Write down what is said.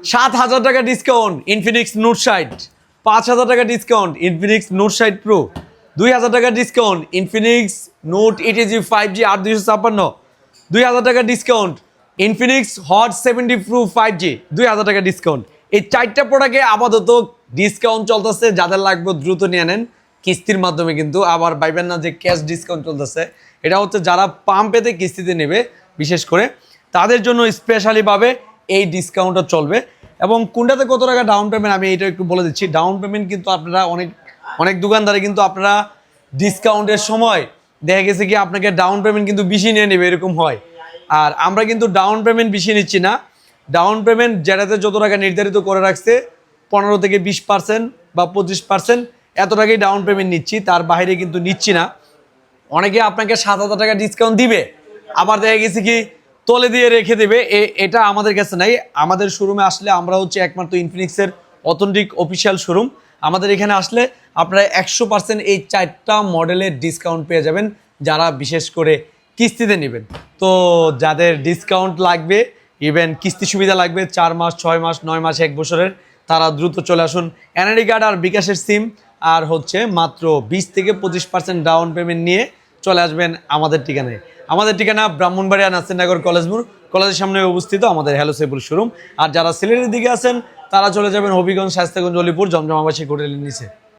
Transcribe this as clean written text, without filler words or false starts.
7,000 টাকা discount Infinix note 60, 5,000 টাকা discount Infinix note 60 pro, 2,000 টাকা discount Infinix note 80G 5G 8256, 2,000 টাকা discount Infinix hot 70 pro 5G, 2,000 টাকা discount. এই 4টা প্রোডাক্টে আপাতত ডিসকাউন্ট চলতেছে, যাদের লাগবে দ্রুত নিয়ে নেন কিস্তির মাধ্যমে, কিন্তু আবার ভাইবেন না যে ক্যাশ ডিসকাউন্ট চলতেছে। এটা হচ্ছে যারা পাম্পেতে কিস্তিতে নেবে বিশেষ করে তাদের জন্য স্পেশালি ভাবে এই ডিসকাউন্টটা চলবে। এবং কোনটাতে কত টাকা ডাউন পেমেন্ট আমি এটা একটু বলে দিচ্ছি। ডাউন পেমেন্ট কিন্তু আপনারা অনেক দোকানদারে কিন্তু আপনারা ডিসকাউন্টের সময় দেখা গেছে কি আপনাকে ডাউন পেমেন্ট কিন্তু বেশি নিয়ে নেবে, এরকম হয়। আর আমরা কিন্তু ডাউন পেমেন্ট বেশি নিচ্ছি না। ডাউন পেমেন্ট যেটাতে যত টাকা নির্ধারিত করে রাখছে 15 থেকে 20% বা 25% এত টাকাই ডাউন পেমেন্ট নিচ্ছি, তার বাইরে কিন্তু নিচ্ছি না। অনেকে আপনাকে 7,000 টাকা ডিসকাউন্ট দিবে, আবার দেখা গেছে কি তলে দিয়ে রেখে দেবে। এটা আমাদের কাছে নাই। আমাদের শোরুমে আসলে আমরা হচ্ছে একমাত্র ইনফিনিক্সের অথেন্টিক অফিসিয়াল শোরুম। আমাদের এখানে আসলে আপনারা 100% এই 4টা মডেলের ডিসকাউন্ট পেয়ে যাবেন যারা বিশেষ করে কিস্তিতে নেবেন। তো যাদের ডিসকাউন্ট লাগবে, ইভেন কিস্তি সুবিধা লাগবে 4 মাস 6 মাস 9 মাস 1 বছরের, তারা দ্রুত চলে আসুন। এনআইডি কার্ড আর বিকাশের সিম আর হচ্ছে মাত্র 20 থেকে 25% ডাউন পেমেন্ট নিয়ে চলে আসবেন আমাদের ঠিকানায়। আমাদের ঠিকানা ব্রাহ্মণবাড়িয়া নাসিরনগর কলেজ মোড়, কলেজের সামনে অবস্থিত আমাদের হ্যালো সাইফুল শোরুম। আর যারা সিলেটের দিকে আছেন তারা চলে যাবেন হবিগঞ্জ, শায়েস্তাগঞ্জ, অলিপুর, জমজম আবাসিক হোটেলের নিচে।